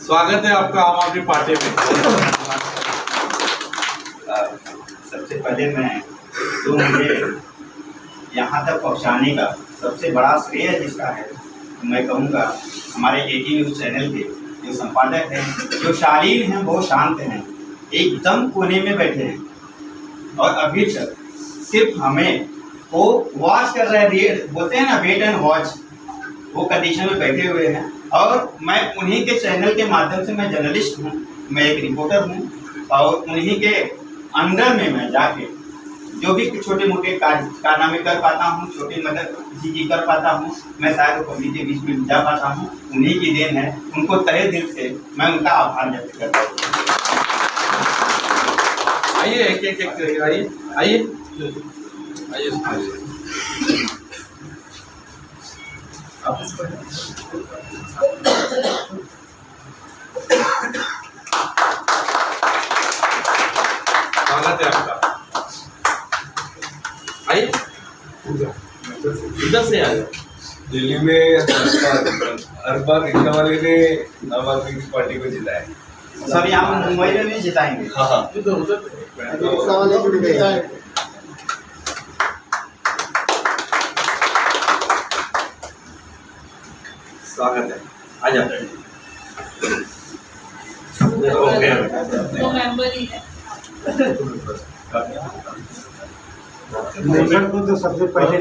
स्वागत है आपका आम आदमी पार्टी में। सबसे पहले मुझे यहाँ तक पहुँचाने का सबसे बड़ा श्रेय जिसका है मैं कहूँगा हमारे AT न्यूज़ चैनल के जो संपादक हैं, जो शालीन हैं, बहुत शांत हैं, एकदम कोने में बैठे हैं और अभी तक सिर्फ हमें वो वॉच कर रहे हैं, बोलते हैं ना वेट एंड वॉच, वो कंडीशन में बैठे हुए हैं। और मैं उन्हीं के चैनल के माध्यम से, मैं जर्नलिस्ट हूँ, मैं एक रिपोर्टर हूँ और उन्हीं के अंडर में मैं जाके जो भी छोटे मोटे कारनामे कर पाता हूँ, छोटी मदद किसी की कर पाता हूँ, मैं शायद पब्लिक के बीच में जा पाता हूँ, उन्हीं की देन है। उनको तहे दिल से मैं उनका आभार व्यक्त करता हूँ। आइए एक एक एक आइए आइए आइए स्वागत है आपका। आइए इधर से आइए। दिल्ली में हर बार रिक्शा वाले ने आम आदमी की पार्टी को जिताया। सर यहाँ मुंबई में भी जिताएंगे। हाँ स्वागत है, आ जाते हैं। दो मेंबर ही है। मेंबर को तो सबसे पहले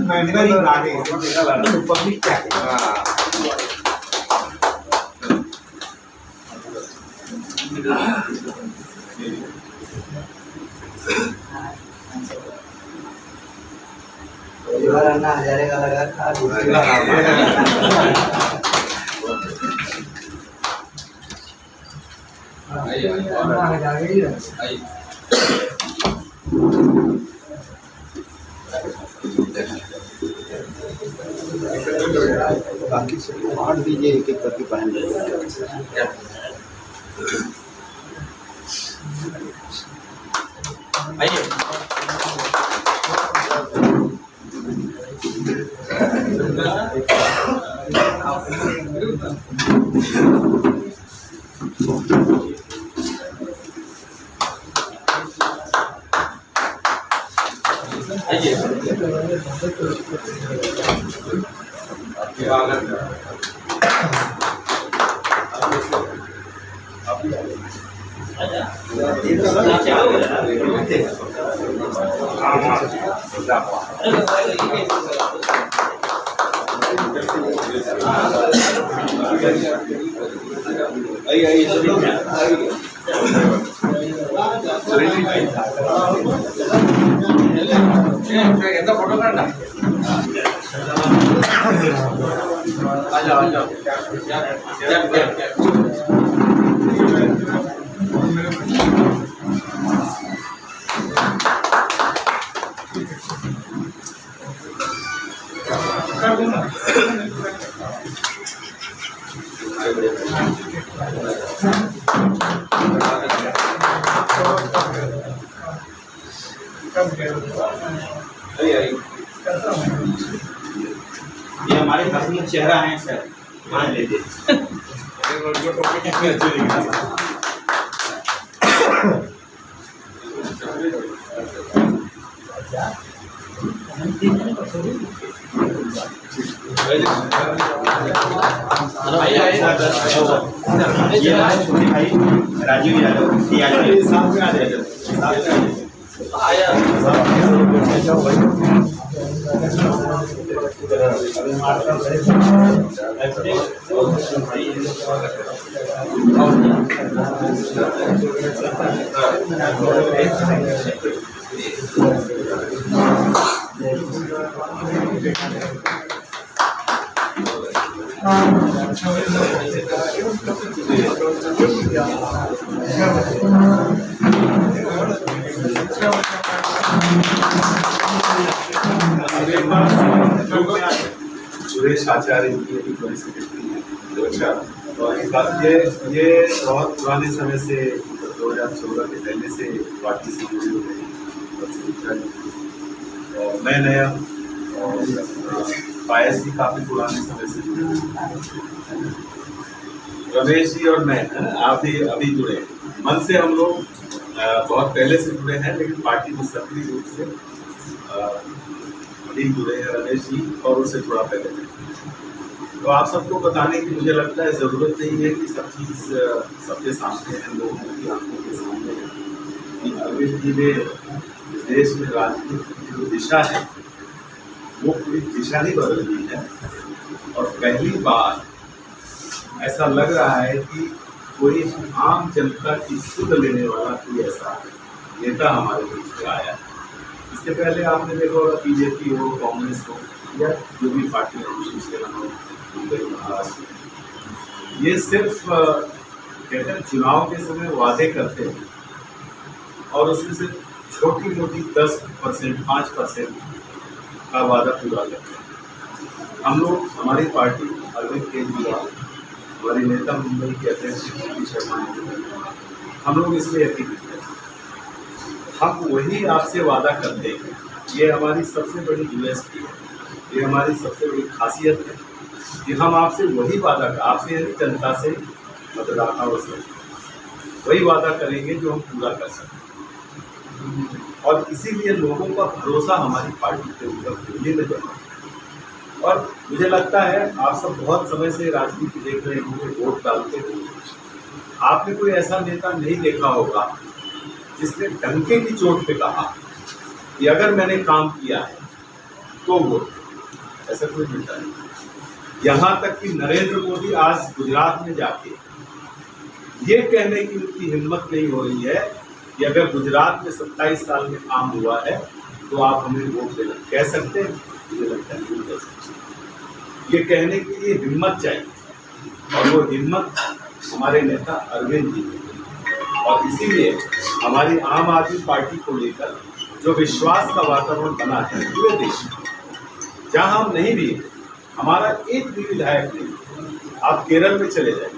मेंबर ही लागे तो पब्लिक क्या हजारे का लगा था। बाकी सब बांट दीजिए एक एक करके पहन फोटो करना आ जाओ ये हमारे हसीन चेहरा है सर, मान लेते छोटे भाई राजीव यादव सामने आ जाएगा। सुरेश आचार्य की एक बड़ी सेक्रेटरी है। अच्छा, और एक बात ये बहुत पुराने समय से 2016 के पहले से पार्टी से जुड़ी हो गई और मैं नया और पायस जी काफी पुराने समय से जुड़े हैं। रमेश जी और मैं, आप भी अभी जुड़े हैं। मन से हम लोग बहुत पहले से जुड़े हैं, लेकिन पार्टी में सक्रिय रूप से अभी जुड़े हैं रमेश जी, और उससे थोड़ा पहले। तो आप सबको बताने की मुझे लगता है ज़रूरत नहीं है कि सब चीज़ सबके सामने है, लोगों की आंखों के सामने है कि अरविंद जी ने देश में राजनीति की जो दिशा है वो पूरी दिशा ही बदल दी है। और पहली बार ऐसा लग रहा है कि कोई आम जनता की सुध लेने वाला कोई ऐसा नेता हमारे बीच में आया है। इसके पहले आपने देखा होगा बीजेपी हो, कांग्रेस हो, या जो भी पार्टी हो, शिवसेना हो, महाराष्ट्र, ये सिर्फ कहते हैं चुनाव के समय वादे करते हैं और उसमें से छोटी मोटी 10%, 5% का वादा पूरा करते हैं। हम लोग, हमारी पार्टी, अरविंद केजरीवाल, हमारे नेता मुंबई के अध्यक्ष पी शर्मा, हम लोग इसमें यकीन करते हैं। हम वही आपसे वादा करते हैं। ये हमारी सबसे बड़ी यूएसपी है, ये हमारी सबसे बड़ी खासियत है कि हम आपसे वही वादा, आपसे यानी जनता से, मतदाताओं से वही वादा करेंगे जो हम पूरा कर सकें। और इसीलिए लोगों का भरोसा हमारी पार्टी के ऊपर दिल्ली में जमा है। और मुझे लगता है आप सब बहुत समय से राजनीति देख रहे होंगे, वोट डालते होंगे, आपने कोई ऐसा नेता नहीं देखा होगा जिसने डंके की चोट पे कहा कि अगर मैंने काम किया है तो वोट, ऐसा कोई नेता नहीं। यहाँ तक कि नरेंद्र मोदी आज गुजरात में जाके ये कहने की उनकी हिम्मत नहीं हो रही है कि अगर गुजरात में 27 साल में काम हुआ है तो आप हमें वोट देना, कह सकते हैं? मुझे लगता है नहीं कह सकते। ये कहने के लिए हिम्मत चाहिए, और वो हिम्मत हमारे नेता अरविंद जी ने। और इसीलिए हमारी आम आदमी पार्टी को लेकर जो विश्वास का वातावरण बना है पूरे देश में, जहाँ हम नहीं भी, हमारा एक भी विधायक नहीं, आप केरल में चले जाए,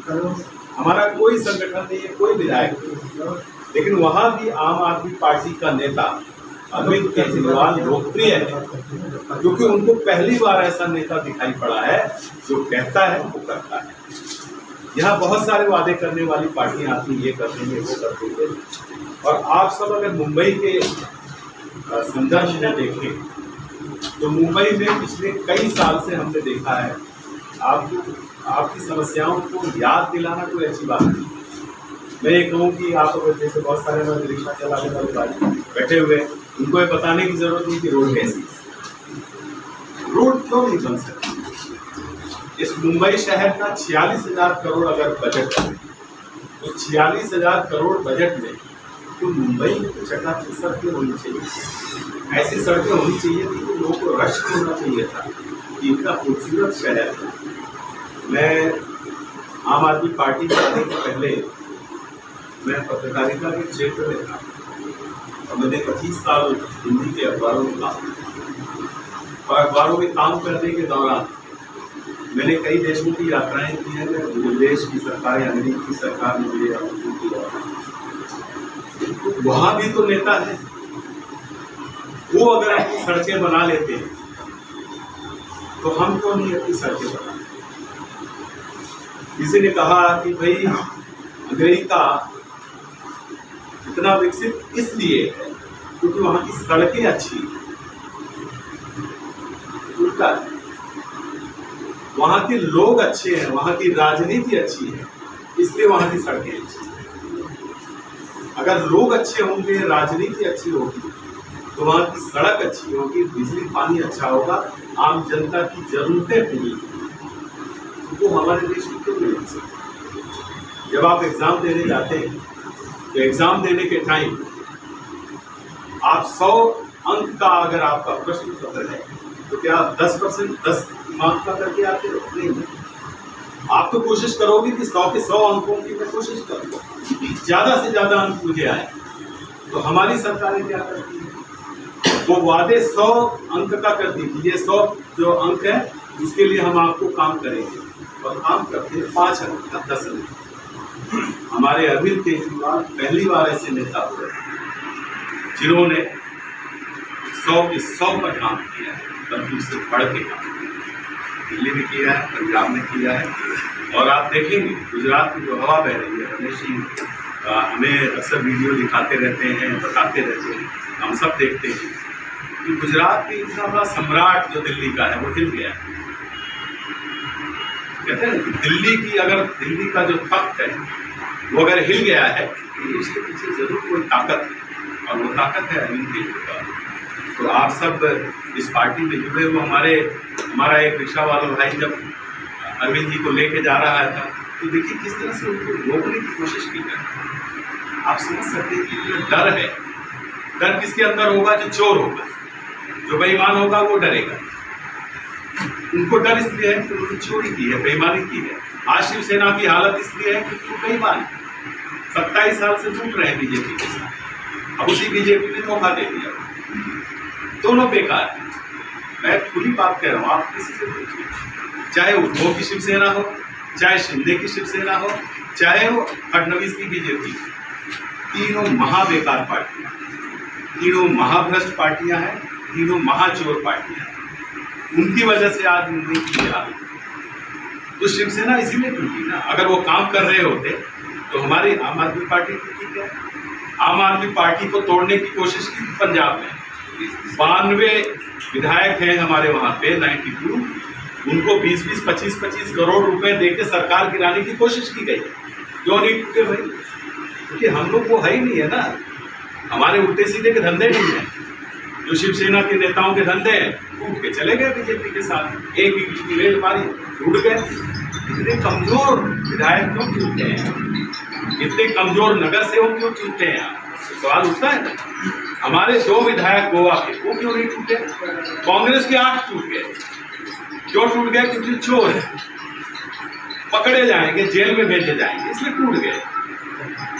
हमारा कोई संगठन नहीं है, कोई विधायक नहीं, लेकिन वहाँ भी आम आदमी पार्टी का नेता अरविंद केजरीवाल लोकप्रिय है, क्योंकि उनको पहली बार ऐसा नेता दिखाई पड़ा है जो कहता है वो करता है। यहाँ बहुत सारे वादे करने वाली पार्टियां आती, ये कर देंगे, वो कर देंगे, और आप सब अगर मुंबई के संदर्भ में देखें तो मुंबई में पिछले कई साल से हमने देखा है, आपकी समस्याओं को याद दिलाना कोई अच्छी बात नहीं। मैं ये कहूँ कि आप अगर जैसे बहुत सारे हमारे रिक्शा चलाने वाले भाई बैठे हुए, उनको ये बताने की जरूरत नहीं कि रोड कैसी, रोड क्यों नहीं बन सकती। इस मुंबई शहर का 46,000 करोड़ अगर बजट है, तो 46,000 करोड़ बजट में तो मुंबई में तो चकाचक सड़कें होनी चाहिए, ऐसी सड़कें होनी चाहिए थी कि लोगों को रश होना चाहिए था कि इतना खूबसूरत शहर है। मैं आम आदमी पार्टी में आने के पहले मैं पत्रकारिता के क्षेत्र में था, और मैंने 25 साल हिंदी के अखबारों में काम किया, और अखबारों में काम करने के दौरान मैंने कई देशों की यात्राएं की हैं। देश की सरकार या अमेरिकी सरकार ने मुझे आमंत्रित किया, वहाँ भी तो नेता है, वो अगर अपनी सड़कें बना लेते हैं तो हम क्यों नहीं अपनी सड़कें बनाते। किसी ने कहा कि भाई अमेरिका इतना विकसित इसलिए है क्योंकि वहाँ की सड़कें अच्छी हैं। उल्टा है, वहाँ के लोग अच्छे हैं, वहाँ की राजनीति अच्छी है, इसलिए वहाँ की सड़कें अच्छी हैं। अगर लोग अच्छे होंगे, राजनीति अच्छी होगी, तो वहाँ की सड़क अच्छी होगी, बिजली पानी अच्छा होगा, आम जनता की जरूरतें पूरी होंगी। तो हमारे देश में क्यों नहीं मिल सकती। जब आप एग्जाम देने जाते हैं तो एग्जाम देने के टाइम आप 100 अंक का अगर आपका प्रश्न पत्र है तो क्या आप 10% 10 मार्क का करके आते हो? नहीं, आप तो कोशिश करोगे कि 100 के 100 अंकों की मैं कोशिश करूँगा, ज़्यादा से ज़्यादा अंक मुझे आए। तो हमारी सरकारें क्या करती है, वो वादे 100 अंक का करती थी, ये 100 जो अंक है इसके लिए हम आपको काम करेंगे, और काम करते हैं 5 अंक का, 10 अंक। हमारे अरविंद केजरीवाल पहली बार ऐसे नेता हुए जिन्होंने 100 के 100 पर काम किया है। बल्कि उससे बढ़ के काम दिल्ली में किया है, पंजाब में किया है। और आप देखेंगे गुजरात की जो हवा बह रही है, रमेश जी हमें अक्सर वीडियो दिखाते रहते हैं, बताते रहते हैं, हम सब देखते हैं कि गुजरात में इतना बड़ा सम्राट जो दिल्ली का है वो हिल गया है। कहते हैं कि दिल्ली का जो तख्त है वो अगर हिल गया है तो उसके पीछे जरूर कोई ताकत है, और वो ताकत है अरविंद केजरीवाल। तो आप सब इस पार्टी में जुड़े हुए, हमारा एक रिक्शा वाला भाई जब अरविंद जी को लेके जा रहा था तो देखिए किस तरह से उनको रोकने की कोशिश की जाए। आप समझ सकते हैं कि जो डर है, डर किसके अंदर होगा? जो चोर होगा, जो बेईमान होगा वो डरेगा। उनको डर इसलिए है कि उन्होंने चोरी की है, बेईमानी की है। आज शिवसेना की हालत इसलिए है कि वो बेईमान 27 साल से जुट रहे हैं बीजेपी के साथ, अब उसी बीजेपी ने धोखा दे दिया। दोनों बेकार है। मैं खुली बात कह रहा हूँ, आप किसी से पूछिए, चाहे उद्धव की शिवसेना हो, चाहे शिंदे की शिवसेना हो, चाहे वो फडणवीस की बीजेपी, तीनों महाबेकार पार्टियां, तीनों महाभ्रष्ट पार्टियां हैं, तीनों महाचोर पार्टियां हैं। उनकी वजह से आज मुंबई की हालत। तो शिवसेना इसीलिए टूटी ना। अगर वो काम कर रहे होते तो हमारी आम आदमी पार्टी टूटी क्या? आम आदमी पार्टी को तोड़ने की कोशिश की पंजाब में। 92 विधायक हैं हमारे वहाँ पे, 92, उनको 20-20, 25-25 करोड़ रुपए देके सरकार गिराने की कोशिश की गई। क्यों नहीं टूटे भाई? क्योंकि हम लोग वो है ही नहीं है ना, हमारे उल्टे सीधे के धंधे नहीं हैं। जो शिवसेना के नेताओं के धंधे हैं टूट के चले गए बीजेपी के साथ, एक की रेल मारी टूट गए। इतने कमजोर विधायक क्यों टूटते हैं? इतने कमजोर नगर सेवक क्यों टूटते हैं? सवाल उठता है ना। हमारे 2 विधायक गोवा के, वो क्यों नहीं टूटे? कांग्रेस के 8 टूट गए। क्यों टूट गए? क्योंकि चोर है, पकड़े जाएंगे, जेल में भेजे जाएंगे, इसलिए टूट गए।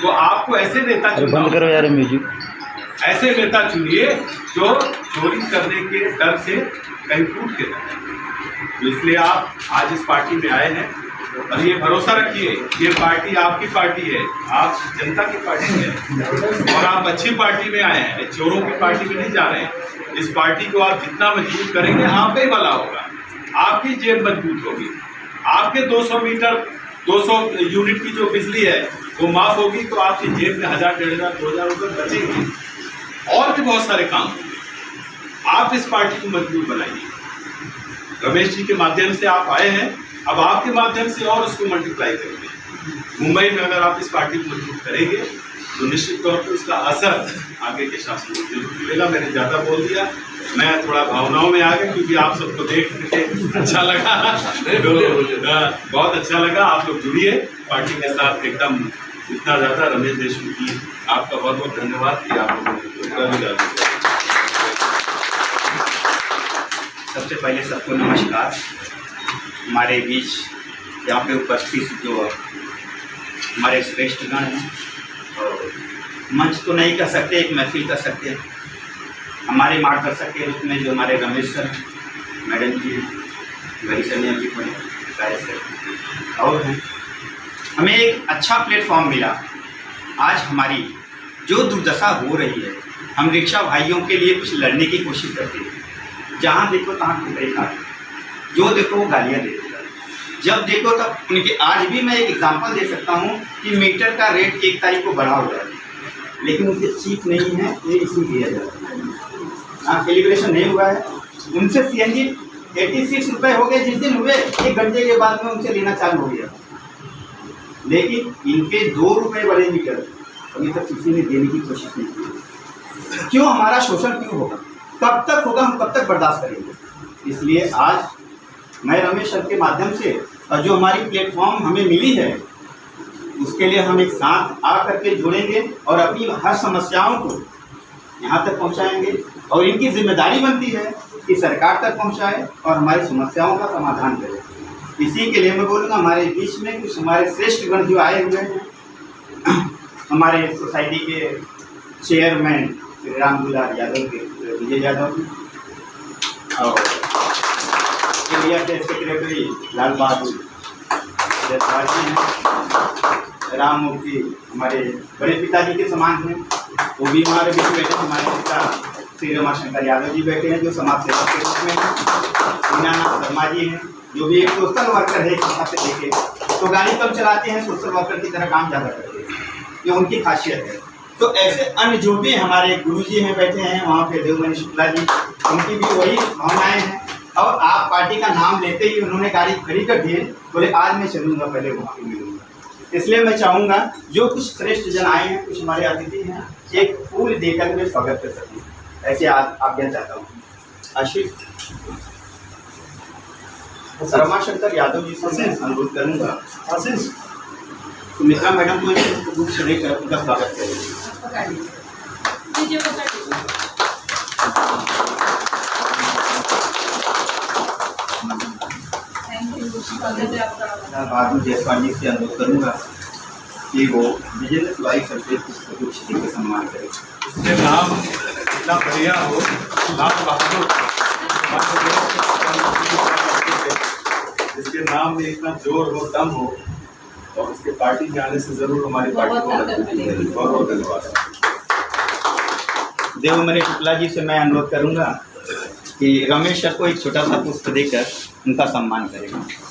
तो आपको ऐसे नेता बंद करो यार म्यूजिक, ऐसे नेता चुनिए जो चोरी करने के डर से कहीं टूट के ना। तो इसलिए आप आज इस पार्टी में आए हैं, और ये भरोसा रखिए ये पार्टी आपकी पार्टी है, आप जनता की पार्टी है, और आप अच्छी पार्टी में आए हैं, चोरों की पार्टी में नहीं जा रहे हैं। इस पार्टी को आप जितना मजबूत करेंगे आपका ही भला होगा, आपकी जेब मजबूत होगी, आपके 200 यूनिट की जो बिजली है वो माफ होगी, तो आपकी जेब में 1000, 1500, 2000 रुपये बचेंगे, और भी बहुत सारे काम होंगे। आप इस पार्टी को मजबूत बनाइए। रमेश जी के माध्यम से आप आए हैं, अब आपके माध्यम से और उसको मल्टीप्लाई करेंगे। मुंबई में अगर आप इस पार्टी को मजबूत करेंगे तो निश्चित तौर पर उसका असर आगे के शासन को जरूर मिलेगा। मैंने ज़्यादा बोल दिया, मैं थोड़ा भावनाओं में आ गया क्योंकि आप सबको देख के अच्छा लगा। बहुत अच्छा लगा। आप लोग जुड़िए पार्टी के साथ एकदम इतना ज़्यादा। रमेश देशमुख जी आपका बहुत बहुत धन्यवाद कि आप लोगों। सबसे पहले सबको नमस्कार। हमारे बीच यहाँ पे उपस्थित जो हमारे श्रेष्ठगण हैं, और मंच तो नहीं कह सकते, एक महफिल कर सकते हैं। हमारे मार्गदर्शक के रूप में जो हमारे रमेश सर, मैडम जी, गरी सनिया जी और हैं, हमें एक अच्छा प्लेटफॉर्म मिला। आज हमारी जो दुर्दशा हो रही है, हम रिक्शा भाइयों के लिए कुछ लड़ने की कोशिश करते हैं। जहाँ देखो तहाँ ठुकरे खाते, जो देखो वो गालियाँ देते, जब देखो तब उनके। आज भी मैं एक एग्जांपल दे सकता हूँ कि मीटर का रेट 1 तारीख को बढ़ा हुआ है, लेकिन उनके चीफ नहीं है, ये इसलिए दिया जाता है। हाँ, कैलिब्रेशन नहीं हुआ है। उनसे CNG 86 रुपये हो गए जिस दिन हुए, 1 घंटे के बाद में उनसे लेना चालू हो गया। लेकिन इनके 2 रुपये बढ़े मीटर अभी तक किसी ने देने की कोशिश नहीं की। क्यों? हमारा शोषण क्यों होगा? कब तक होगा? हम कब तक बर्दाश्त करेंगे? इसलिए आज मैं रमेश सर के माध्यम से, और जो हमारी प्लेटफॉर्म हमें मिली है, उसके लिए हम एक साथ आ करके जुड़ेंगे और अपनी हर समस्याओं को यहाँ तक पहुँचाएंगे। और इनकी जिम्मेदारी बनती है कि सरकार तक पहुँचाए और हमारी समस्याओं का समाधान करें। इसी के लिए मैं बोलूँगा, हमारे बीच में कुछ हमारे श्रेष्ठगण जो आए हुए हैं, हमारे सोसाइटी के चेयरमैन श्री राम दुलार यादव के विजय यादव, और इंडिया के सेक्रेटरी लाल बहादुर जयसवाल जी हैं, राम मूर्ति हमारे बड़े पिताजी के समान हैं, वो भी हमारे बीच बैठे, हमारे पिता श्री रमाशंकर यादव जी बैठे हैं जो समाज सेवक के रूप में हैं, दीनानाथ शर्मा जी हैं जो भी एक सोशल वर्कर है यहाँ पे देखे तो गाड़ी कम चलाते हैं, सोशल वर्कर की तरह काम ज़्यादा करते हैं, ये उनकी खासियत है। तो ऐसे अन्य जो भी हमारे गुरु जी हैं बैठे हैं वहाँ पे देवमणि शुक्ला जी, उनकी भी वही भावनाएं हैं। और आप पार्टी का नाम लेते ही उन्होंने गाड़ी खड़ी कर दी, बोले आज मैं चलूँगा, पहले वहाँ पे मिलूँगा। इसलिए मैं चाहूँगा जो कुछ श्रेष्ठ जन आए हैं, कुछ हमारे अतिथि हैं, एक फूल देकर मैं स्वागत कर सकूँ, ऐसे आज्ञा चाहता हूँ। आशीष रमाशंकर यादव जी से मैं अनुरोध करूँगा, आशीष सुमित्रा मैडम को ग्रुप से लेकर उनका स्वागत करेंगे। बाबू जयसवाल जी से अनुरोध करूँगा कि वो विजेंद्र तिवारी सर कुछ का सम्मान करें। इसके नाम इतना बढ़िया हो, लाल बहादुर, इसके नाम में इतना जोर हो, दम हो, और उसके पार्टी में आने से जरूर हमारी पार्टी को बहुत बहुत धन्यवाद। देवमणि शुक्ला जी से मैं अनुरोध करूँगा कि रमेश सर को एक छोटा सा पुष्प देकर उनका सम्मान करेंगे।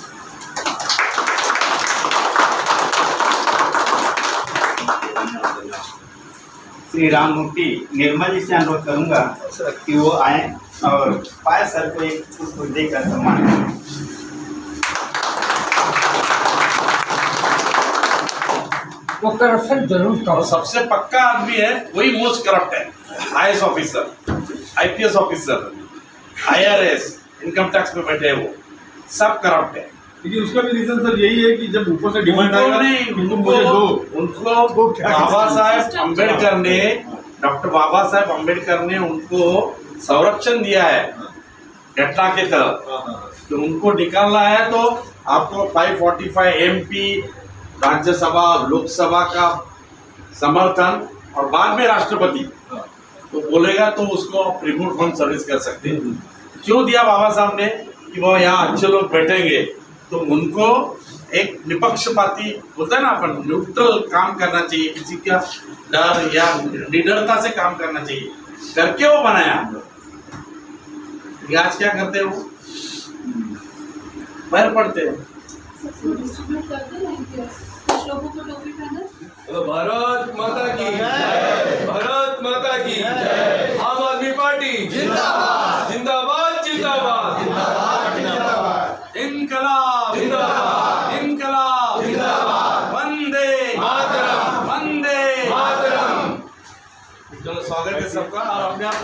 श्री राम मूर्ति निर्मल जी से अनुरोध करूँगा कि वो आए और पायल सर को एक पुष्प देकर सम्मान करें। वो करप्शन जरूर और सबसे पक्का आदमी है वही मोस्ट करप्ट है। IAS officer, IPS officer, IRS, income tax में बैठे हैं, वो सब करप्ट है। लेकिन उसका भी रीजन सर यही है कि जब ऊपर से डिमांड आएगा उनको मुझे दो, उनको बाबा साहेब अम्बेडकर ने, डॉक्टर बाबा साहेब अम्बेडकर ने उनको संरक्षण दिया है घटना के तहत, तो उनको निकालना है तो आपको 545 एमपी, राज्यसभा, लोकसभा का समर्थन और बाद में राष्ट्रपति तो बोलेगा तो उसको आप रिमोट होम सर्विस कर सकते हैं। क्यों दिया बाबा साहब ने कि वो यहाँ अच्छे लोग बैठेंगे, तो उनको एक निपक्षपाती होता है ना, अपन न्यूट्रल काम करना चाहिए, किसी का डर या निडरता से काम करना चाहिए, करके वो बनाया। आज क्या करते हो, पैर पड़ते हैं। भारत माता की जय, भारत माता की जय। आम आदमी पार्टी जिंदाबाद, जिंदाबाद, जिंदाबाद, जिंदाबाद, जिंदाबाद। इनकलाब जिंदाबाद, इनकलाब जिंदाबाद। वंदे मातरम, वंदे मातरम। चलो स्वागत है सबका। और अपने आप